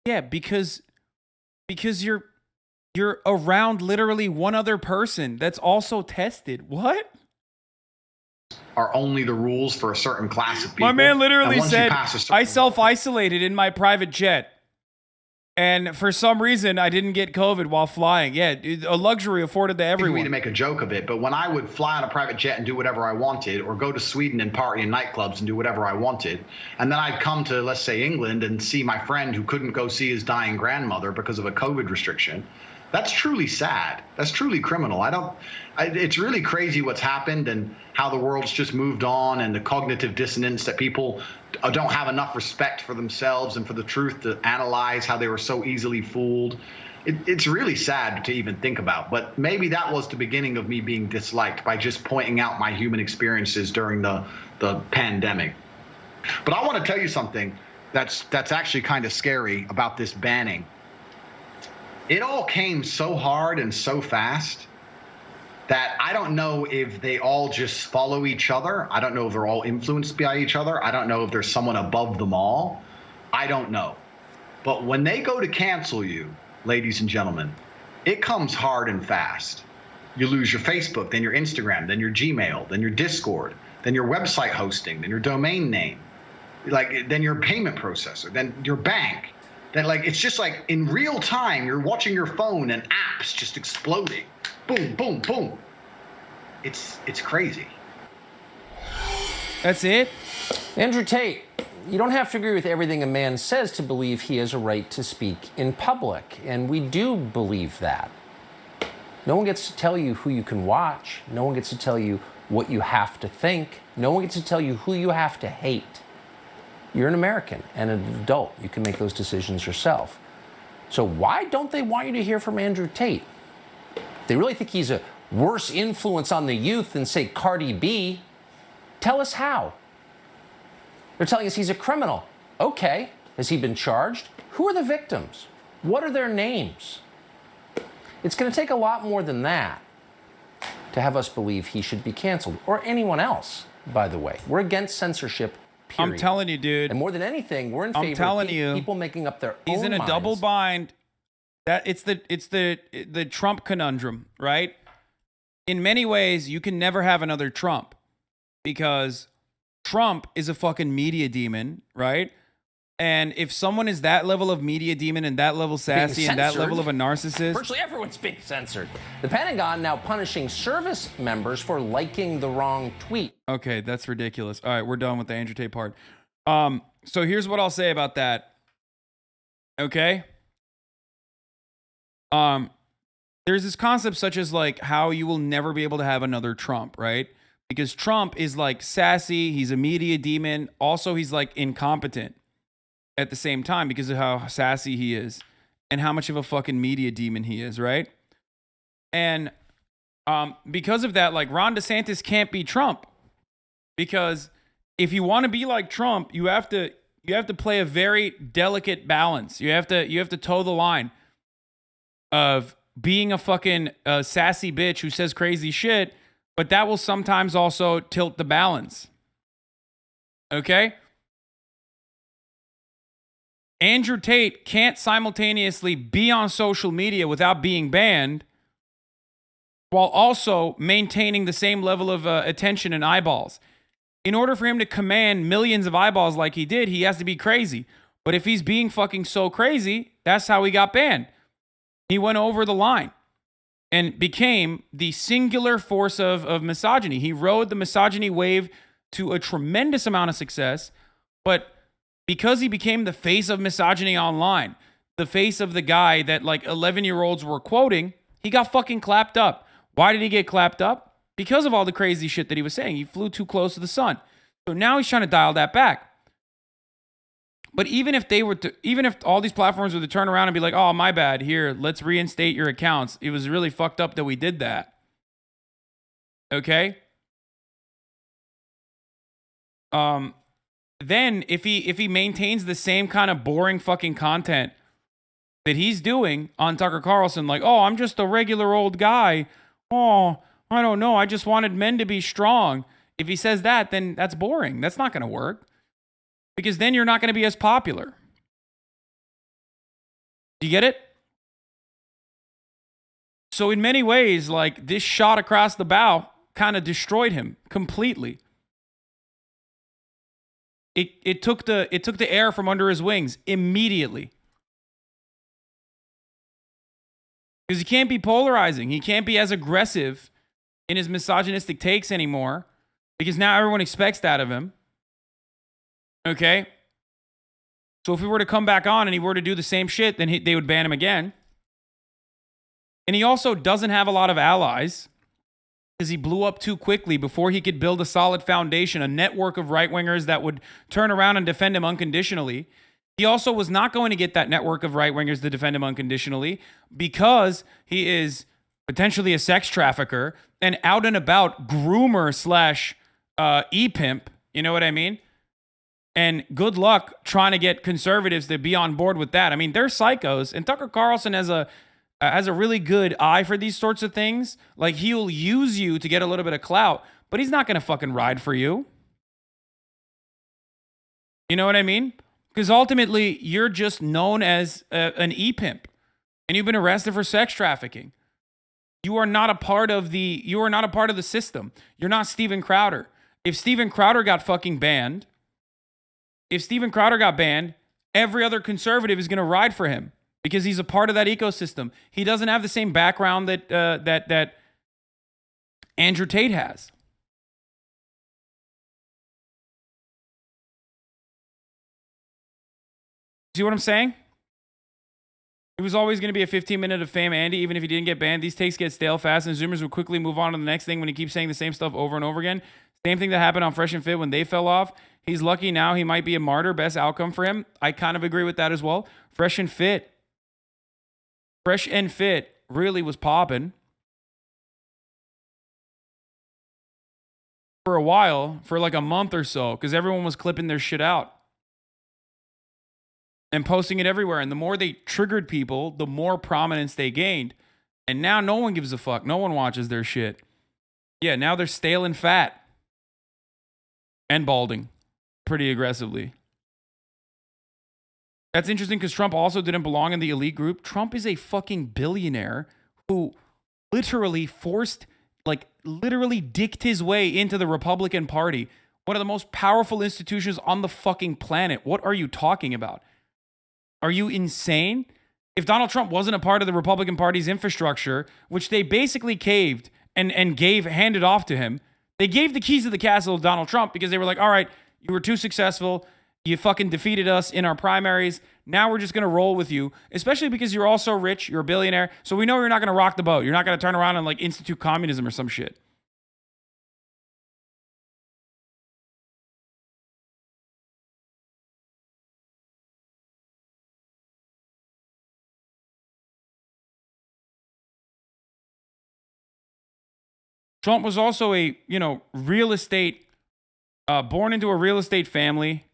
Speaker 1: Yeah, because you're around literally one other person that's also tested. What?
Speaker 4: Are only the rules for a certain class of people.
Speaker 1: My man literally said,
Speaker 4: certain
Speaker 1: I self-isolated in my private jet. And for some reason, I didn't get COVID while flying. Yeah, a luxury afforded to everyone.
Speaker 4: Me to make a joke of it, but when I would fly on a private jet and do whatever I wanted, or go to Sweden and party in nightclubs and do whatever I wanted, and then I'd come to, let's say, England and see my friend who couldn't go see his dying grandmother because of a COVID restriction, that's truly sad. That's truly criminal. It's really crazy what's happened and how the world's just moved on, and the cognitive dissonance that people don't have enough respect for themselves and for the truth to analyze how they were so easily fooled. It's really sad to even think about, but maybe that was the beginning of me being disliked by just pointing out my human experiences during the pandemic. But I want to tell you something that's actually kind of scary about this banning. It all came so hard and so fast that I don't know if they all just follow each other. I don't know if they're all influenced by each other. I don't know if there's someone above them all. I don't know. But when they go to cancel you, ladies and gentlemen, it comes hard and fast. You lose your Facebook, then your Instagram, then your Gmail, then your Discord, then your website hosting, then your domain name, then your payment processor, then your bank. That it's just like in real time, you're watching your phone and apps just exploding. Boom, boom, boom. It's crazy.
Speaker 1: That's it?
Speaker 3: Andrew Tate, you don't have to agree with everything a man says to believe he has a right to speak in public, and we do believe that. No one gets to tell you who you can watch. No one gets to tell you what you have to think. No one gets to tell you who you have to hate. You're an American and an adult. You can make those decisions yourself. So why don't they want you to hear from Andrew Tate? They really think he's a worse influence on the youth than, say, Cardi B. Tell us how. They're telling us he's a criminal. Okay. Has he been charged? Who are the victims? What are their names? It's going to take a lot more than that to have us believe he should be canceled, or anyone else, by the way. We're against censorship. Period.
Speaker 1: I'm telling you, dude.
Speaker 3: And more than anything, we're in favor of people making up their own minds.
Speaker 1: He's in a double bind. That it's the Trump conundrum, right? In many ways, you can never have another Trump because Trump is a fucking media demon, right? And if someone is that level of media demon and that level sassy and that level of a narcissist,
Speaker 3: virtually everyone's being censored. The Pentagon now punishing service members for liking the wrong tweet.
Speaker 1: Okay, that's ridiculous. All right, we're done with the Andrew Tate part. So here's what I'll say about that. Okay? There's this concept such as how you will never be able to have another Trump, right? Because Trump is sassy, he's a media demon. Also, he's incompetent at the same time because of how sassy he is and how much of a fucking media demon he is, right? And because of that, Ron DeSantis can't be Trump, because if you want to be like Trump, you have to play a very delicate balance. You have to toe the line of being a fucking sassy bitch who says crazy shit, but that will sometimes also tilt the balance. Okay? Andrew Tate can't simultaneously be on social media without being banned while also maintaining the same level of attention and eyeballs. In order for him to command millions of eyeballs like he did, he has to be crazy. But if he's being fucking so crazy, that's how he got banned. He went over the line and became the singular force of misogyny. He rode the misogyny wave to a tremendous amount of success, but because he became the face of misogyny online, the face of the guy that 11-year-olds were quoting, He got fucking clapped up. Why did he get clapped up? Because of all the crazy shit that he was saying. He flew too close to the sun. So now he's trying to dial that back. But even if all these platforms were to turn around and be like, oh, my bad, here, let's reinstate your accounts. It was really fucked up that we did that. Okay? Then if he maintains the same kind of boring fucking content that he's doing on Tucker Carlson, like, oh, I'm just a regular old guy. Oh, I don't know. I just wanted men to be strong. If he says that, then that's boring. That's not going to work. Because then you're not going to be as popular. Do you get it? So in many ways, like, this shot across the bow kind of destroyed him completely. It took the air from under his wings immediately. Because he can't be polarizing. He can't be as aggressive in his misogynistic takes anymore. Because now everyone expects that of him. Okay? So if he were to come back on and he were to do the same shit, then they would ban him again. And he also doesn't have a lot of allies because he blew up too quickly before he could build a solid foundation, a network of right-wingers that would turn around and defend him unconditionally. He also was not going to get that network of right-wingers to defend him unconditionally because he is potentially a sex trafficker and out and about groomer slash e-pimp. You know what I mean? And good luck trying to get conservatives to be on board with that. I mean, they're psychos. And Tucker Carlson has a really good eye for these sorts of things. Like, he'll use you to get a little bit of clout, but he's not going to fucking ride for you. You know what I mean? Because ultimately, you're just known as an e-pimp. And you've been arrested for sex trafficking. You are not a part of the system. You're not Steven Crowder. If Steven Crowder got fucking banned, every other conservative is going to ride for him because he's a part of that ecosystem. He doesn't have the same background that Andrew Tate has. See what I'm saying? It was always going to be a 15-minute of fame, Andy. Even if he didn't get banned, these takes get stale fast, and Zoomers would quickly move on to the next thing when he keeps saying the same stuff over and over again. Same thing that happened on Fresh and Fit when they fell off. He's lucky now. He might be a martyr. Best outcome for him. I kind of agree with that as well. Fresh and Fit really was popping for a while, for like a month or so, because everyone was clipping their shit out and posting it everywhere. And the more they triggered people, the more prominence they gained. And now no one gives a fuck. No one watches their shit. Yeah, now they're stale and fat and balding pretty aggressively. That's interesting because Trump also didn't belong in the elite group. Trump is a fucking billionaire who literally dicked his way into the Republican Party, one of the most powerful institutions on the fucking planet. What are you talking about? Are you insane? If Donald Trump wasn't a part of the Republican Party's infrastructure, which they basically caved and handed off to him, they gave the keys to the castle to Donald Trump because they were like, all right, you were too successful. You fucking defeated us in our primaries. Now we're just going to roll with you, especially because you're also rich. You're a billionaire. So we know you're not going to rock the boat. You're not going to turn around and like institute communism or some shit. Trump was also a, real estate, born into a real estate family,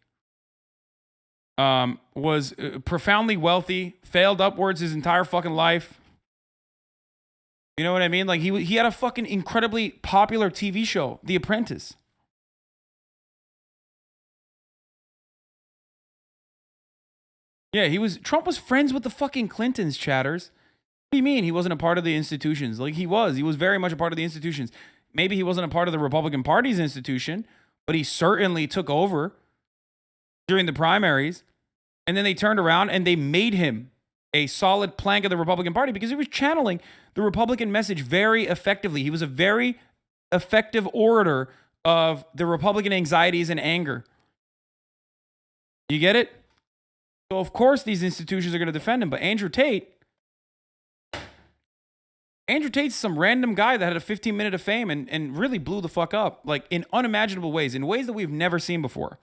Speaker 1: was profoundly wealthy, failed upwards his entire fucking life. You know what I mean? Like he had a fucking incredibly popular TV show, The Apprentice. Yeah, Trump was friends with the fucking Clintons, chatters. What do you mean he wasn't a part of the institutions? Like he was very much a part of the institutions. Maybe he wasn't a part of the Republican Party's institution, but he certainly took over during the primaries. And then they turned around and they made him a solid plank of the Republican Party because he was channeling the Republican message very effectively. He was a very effective orator of the Republican anxieties and anger. You get it? So of course these institutions are going to defend him, but Andrew Tate Andrew Tate's some random guy that had a 15-minute of fame and really blew the fuck up, like in unimaginable ways, in ways that we've never seen before.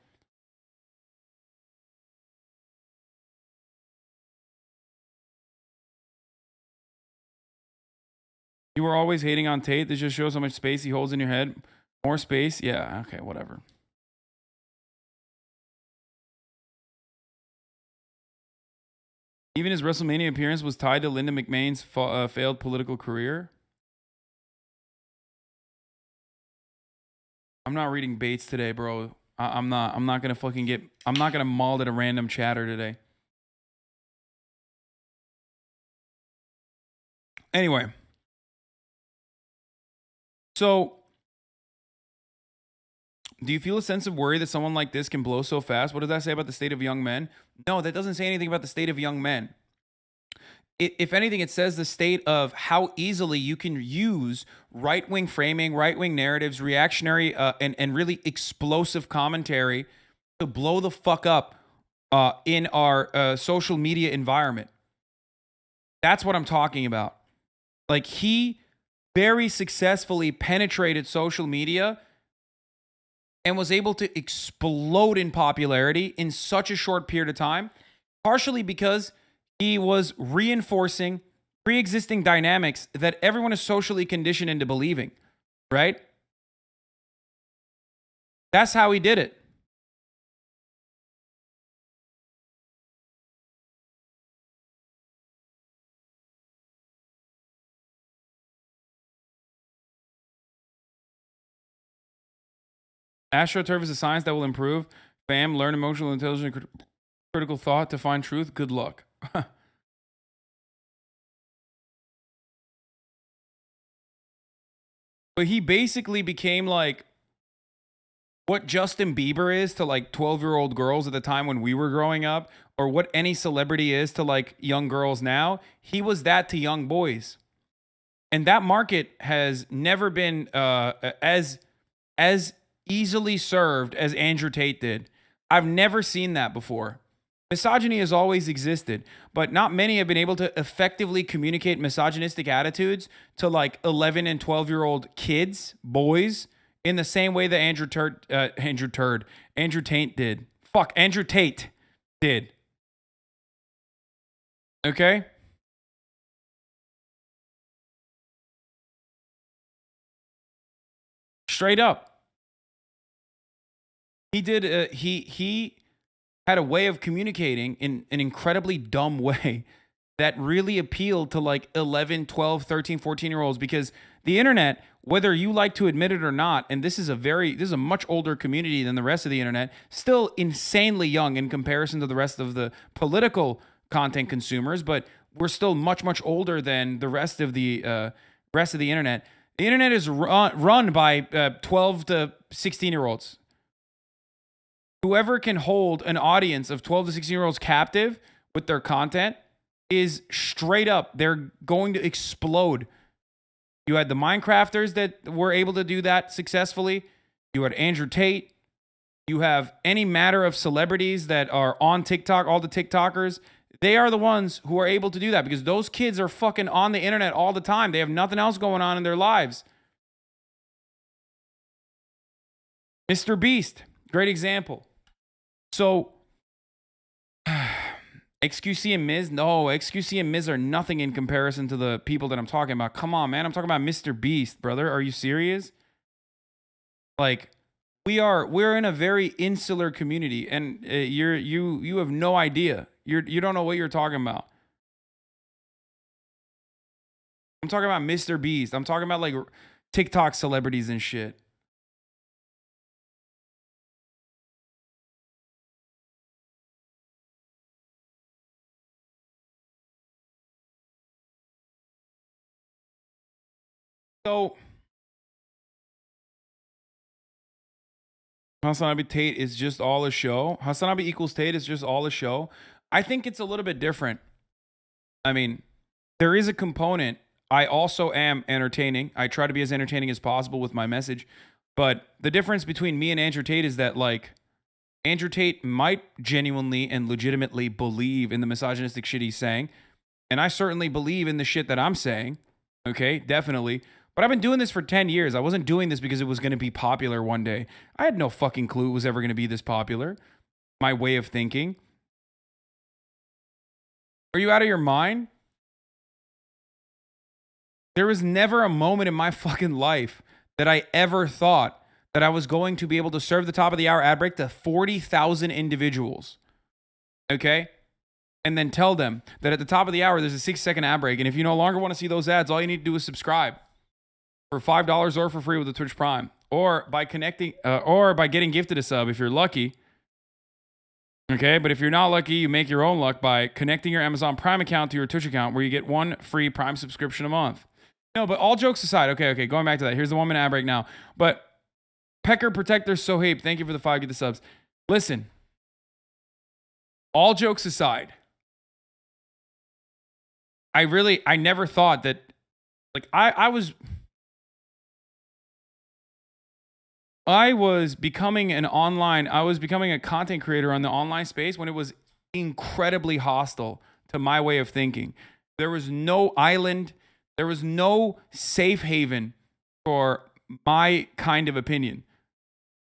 Speaker 1: You were always hating on Tate. This just shows how much space he holds in your head. More space? Yeah, okay, whatever. Even his WrestleMania appearance was tied to Linda McMahon's failed political career. I'm not reading Bates today, bro. I'm not gonna fucking get. I'm not gonna maul at a random chatter today. Anyway, so do you feel a sense of worry that someone like this can blow so fast? What does that say about the state of young men? No, that doesn't say anything about the state of young men. If anything, it says the state of how easily you can use right-wing framing, right-wing narratives, reactionary, and really explosive commentary to blow the fuck up in our social media environment. That's what I'm talking about. Like, he very successfully penetrated social media and was able to explode in popularity in such a short period of time, partially because he was reinforcing pre-existing dynamics that everyone is socially conditioned into believing, right? That's how he did it. AstroTurf is a science that will improve. Fam, learn emotional intelligence, critical thought to find truth. Good luck. But he basically became like what Justin Bieber is to like 12-year-old girls at the time when we were growing up, or what any celebrity is to like young girls now. He was that to young boys. And that market has never been as easily served as Andrew Tate did. I've never seen that before. Misogyny has always existed, but not many have been able to effectively communicate misogynistic attitudes to like 11 and 12-year-old kids, boys, in the same way that Andrew Tate did. Fuck, Andrew Tate did. Okay? Straight up. He did, he had a way of communicating in an incredibly dumb way that really appealed to like 11, 12, 13, 14-year-olds, because the internet, whether you like to admit it or not, and this is a much older community than the rest of the internet, still insanely young in comparison to the rest of the political content consumers, but we're still much, much older than the rest of the internet. The internet is run by 12 to 16-year-olds. Whoever can hold an audience of 12 to 16-year-olds captive with their content is straight up, they're going to explode. You had the Minecrafters that were able to do that successfully. You had Andrew Tate. You have any matter of celebrities that are on TikTok, all the TikTokers. They are the ones who are able to do that because those kids are fucking on the internet all the time. They have nothing else going on in their lives. Mr. Beast, great example. So, XQC and Miz, no, XQC and Miz are nothing in comparison to the people that I'm talking about. Come on, man. I'm talking about Mr. Beast, brother. Are you serious? Like, we're in a very insular community, and you have no idea. You don't know what you're talking about. I'm talking about Mr. Beast. I'm talking about like TikTok celebrities and shit. So, Hasanabi Tate is just all a show. Hasanabi equals Tate is just all a show. I think it's a little bit different. I mean, there is a component. I also am entertaining. I try to be as entertaining as possible with my message. But the difference between me and Andrew Tate is that, like, Andrew Tate might genuinely and legitimately believe in the misogynistic shit he's saying. And I certainly believe in the shit that I'm saying. Okay, definitely. But I've been doing this for 10 years. I wasn't doing this because it was going to be popular one day. I had no fucking clue it was ever going to be this popular. My way of thinking. Are you out of your mind? There was never a moment in my fucking life that I ever thought that I was going to be able to serve the top of the hour ad break to 40,000 individuals. Okay? And then tell them that at the top of the hour, there's a 6-second ad break. And if you no longer want to see those ads, all you need to do is subscribe for $5 or for free with the Twitch Prime, or by connecting, or by getting gifted a sub if you're lucky. Okay, but if you're not lucky, you make your own luck by connecting your Amazon Prime account to your Twitch account, where you get 1 free Prime subscription a month. No, but all jokes aside, okay, going back to that. Here's the 1-minute ad break now. But Pecker Protector Sohape, thank you for the 5 get the subs. Listen, all jokes aside, I never thought that, like, I was becoming a content creator on the online space when it was incredibly hostile to my way of thinking. There was no island, there was no safe haven for my kind of opinion.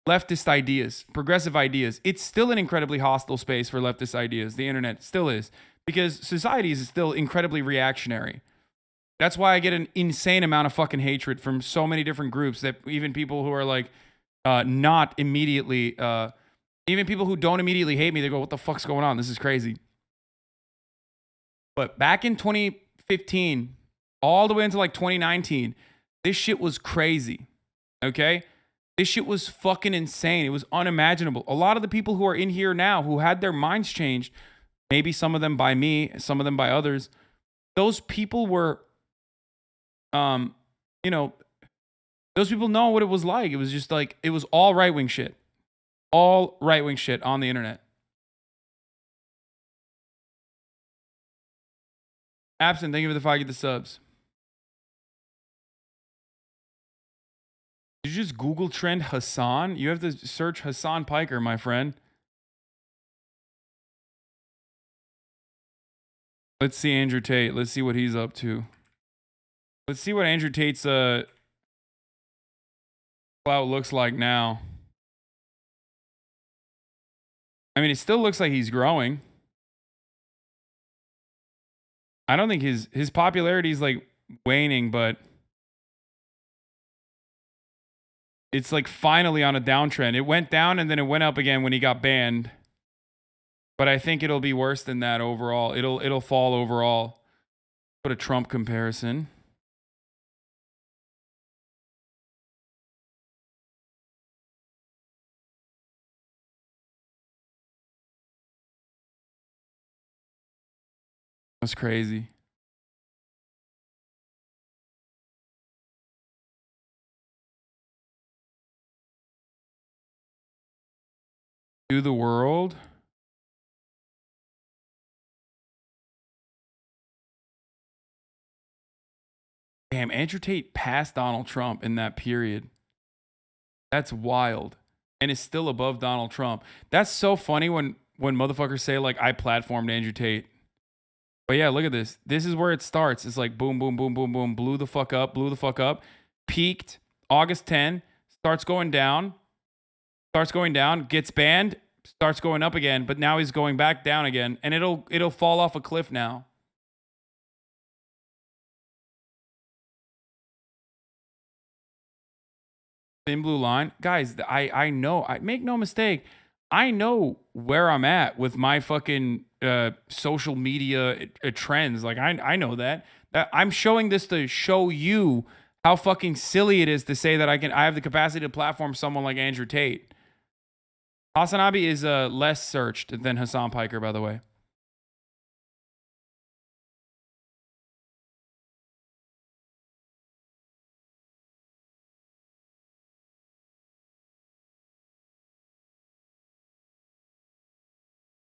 Speaker 1: Leftist ideas, progressive ideas. It's still an incredibly hostile space for leftist ideas. The internet still is, because society is still incredibly reactionary. That's why I get an insane amount of fucking hatred from so many different groups, that even people who are like, not immediately, even people who don't immediately hate me, they go, what the fuck's going on? This is crazy. But back in 2015, all the way into like 2019, this shit was crazy. Okay? This shit was fucking insane. It was unimaginable. A lot of the people who are in here now who had their minds changed, maybe some of them by me, some of them by others, those people were, those people know what it was like. It was just like, it was all right-wing shit. All right-wing shit on the internet. Absent, thank you for the 5 get the subs. Did you just Google trend Hasan? You have to search Hasan Piker, my friend. Let's see Andrew Tate. Let's see what he's up to. Let's see what Andrew Tate's clout looks like now. I mean, it still looks like he's growing. I don't think his popularity is like waning, but it's like finally on a downtrend. It went down and then it went up again when he got banned. But I think it'll be worse than that overall. It'll fall overall. Put a Trump comparison. That's crazy. To the world. Damn, Andrew Tate passed Donald Trump in that period. That's wild. And is still above Donald Trump. That's so funny when motherfuckers say, like, I platformed Andrew Tate. But yeah, look at this. This is where it starts. It's like boom, boom, boom, boom, boom. Blew the fuck up. Peaked August 10. Starts going down. Gets banned. Starts going up again. But now he's going back down again. And it'll fall off a cliff now. Thin blue line. Guys, I know. Make no mistake. I know where I'm at with my fucking social media trends. Like, I know that I'm showing this to show you how fucking silly it is to say that I have the capacity to platform someone like Andrew Tate. Hasanabi is less searched than Hasan Piker, by the way.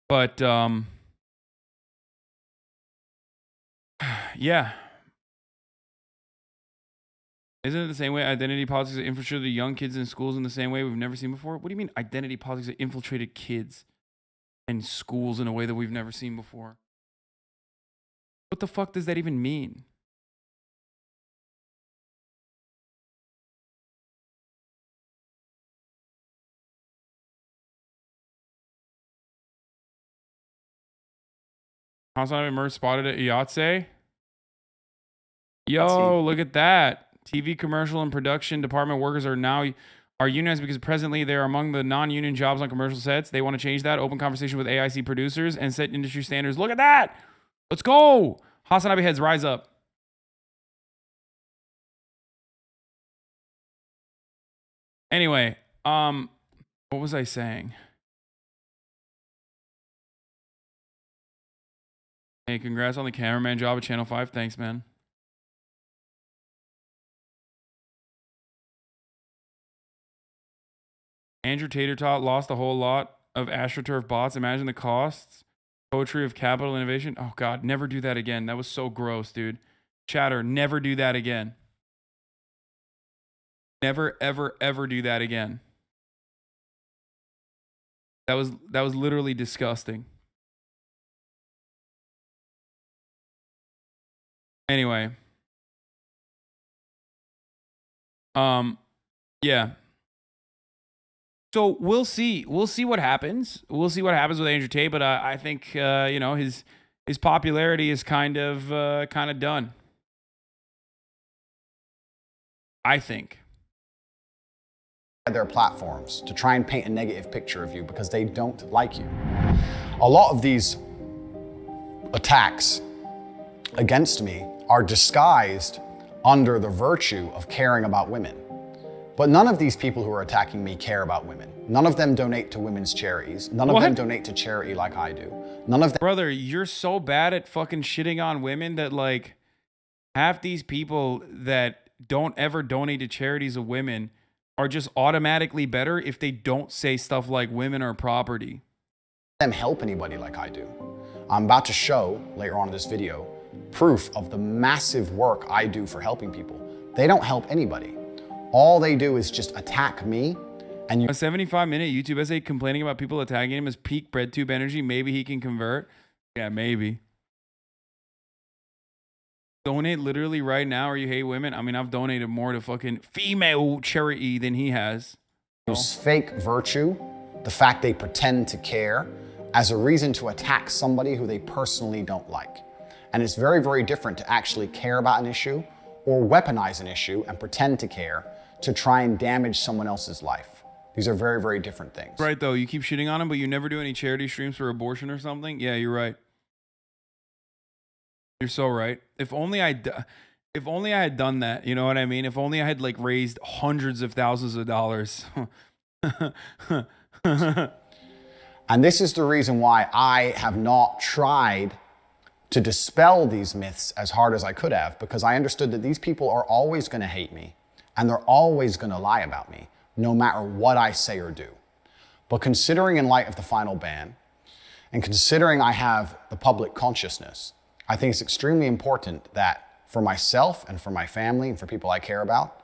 Speaker 1: But yeah. Isn't it the same way identity politics that infiltrated young kids in schools in the same way we've never seen before? What do you mean identity politics that infiltrated kids and schools in a way that we've never seen before? What the fuck does that even mean? Hasanabi merch spotted at Iatse. Yo, look at that. TV commercial and production department workers are unionized because presently they are among the non-union jobs on commercial sets. They want to change that. Open conversation with AIC producers and set industry standards. Look at that. Let's go. Hasanabi heads, rise up. Anyway, what was I saying? Hey, congrats on the cameraman job at Channel 5. Thanks, man. Andrew Tater-Tot lost a whole lot of AstroTurf bots. Imagine the costs. Poetry of capital innovation. Oh, God, never do that again. That was so gross, dude. Chatter, never do that again. Never, ever, ever do that again. That was literally disgusting. Anyway. Yeah. So we'll see. We'll see what happens. We'll see what happens with Andrew Tate, but I think you know, his popularity is kind of done. I think.
Speaker 2: Their platforms to try and paint a negative picture of you because they don't like you. A lot of these attacks against me are disguised under the virtue of caring about women. But none of these people who are attacking me care about women. None of them donate to women's charities. None of them donate to charity like I do. None of them.
Speaker 1: Brother, you're so bad at fucking shitting on women that, like, half these people that don't ever donate to charities of women are just automatically better if they don't say stuff like women are property.
Speaker 2: Them help anybody like I do. I'm about to show later on in this video proof of the massive work I do for helping people. They don't help anybody. All they do is just attack me. And
Speaker 1: a 75-minute YouTube essay complaining about people attacking him as peak breadtube energy. Maybe he can convert. Yeah, maybe. Donate literally right now or you hate women. I mean, I've donated more to fucking female charity than he has.
Speaker 2: use fake virtue, the fact they pretend to care, as a reason to attack somebody who they personally don't like. And it's very, very different to actually care about an issue or weaponize an issue and pretend to care to try and damage someone else's life. These are very, very different things.
Speaker 1: Right, though. You keep shitting on him, but you never do any charity streams for abortion or something? Yeah, you're right. You're so right. If only I had done that, you know what I mean? If only I had, like, raised hundreds of thousands of dollars.
Speaker 2: And this is the reason why I have not tried to dispel these myths as hard as I could have, because I understood that these people are always going to hate me and they're always going to lie about me, no matter what I say or do. But considering in light of the final ban, and considering I have the public consciousness, I think it's extremely important that for myself and for my family and for people I care about,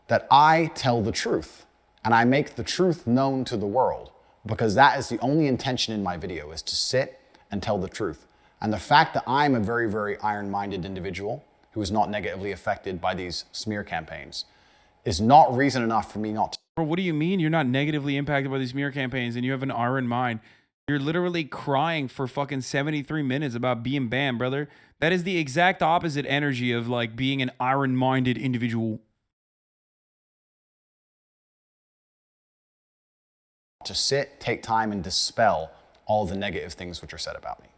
Speaker 2: that I tell the truth and I make the truth known to the world, because that is the only intention in my video, is to sit and tell the truth. And the fact that I'm a very, very iron-minded individual who is not negatively affected by these smear campaigns is not reason enough for me not to.
Speaker 1: Bro, what do you mean you're not negatively impacted by these smear campaigns and you have an iron mind? You're literally crying for fucking 73 minutes about being banned, brother. That is the exact opposite energy of, like, being an iron-minded individual.
Speaker 2: To sit, take time, and dispel all the negative things which are said about me.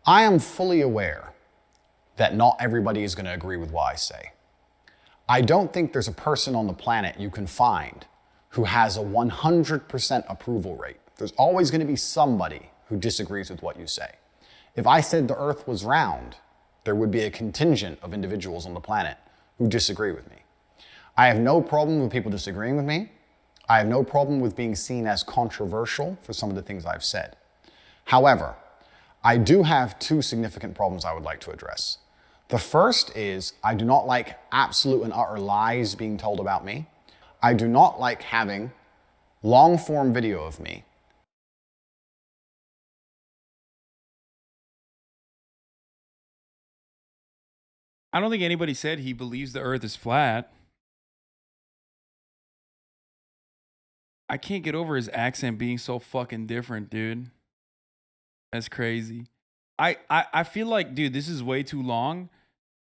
Speaker 2: I am fully aware that not everybody is going to agree with what I say. I don't think there's a person on the planet you can find who has a 100% approval rate. There's always going to be somebody who disagrees with what you say. If I said the earth was round, there would be a contingent of individuals on the planet who disagree with me. I have no problem with people disagreeing with me. I have no problem with being seen as controversial for some of the things I've said. However, I do have two significant problems I would like to address. The first is I do not like absolute and utter lies being told about me. I do not like having long-form video of me.
Speaker 1: I don't think anybody said he believes the earth is flat. I can't get over his accent being so fucking different, dude. That's crazy. I feel like, dude, this is way too long,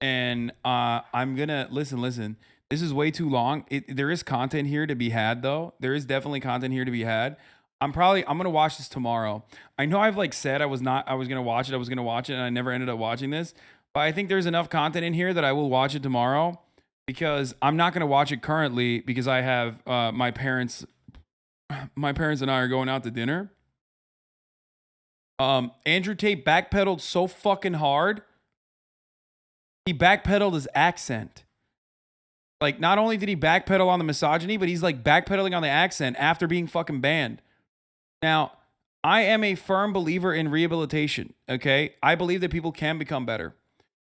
Speaker 1: and I'm gonna listen. This is way too long. There is content here to be had, though. There is definitely content here to be had. I'm gonna watch this tomorrow. I know I've like said I was gonna watch it, and I never ended up watching this. But I think there's enough content in here that I will watch it tomorrow, because I'm not gonna watch it currently because I have my parents and I are going out to dinner. Andrew Tate backpedaled so fucking hard. He backpedaled his accent. Like, not only did he backpedal on the misogyny, but he's like backpedaling on the accent after being fucking banned. Now, I am a firm believer in rehabilitation, okay? I believe that people can become better,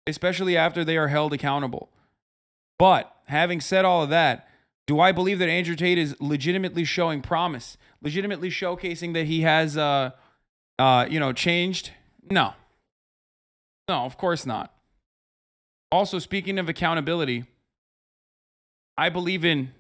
Speaker 1: especially after they are held accountable. But having said all of that, do I believe that Andrew Tate is legitimately showing promise, legitimately showcasing that he has, changed? No, of course not. Also, speaking of accountability, I believe in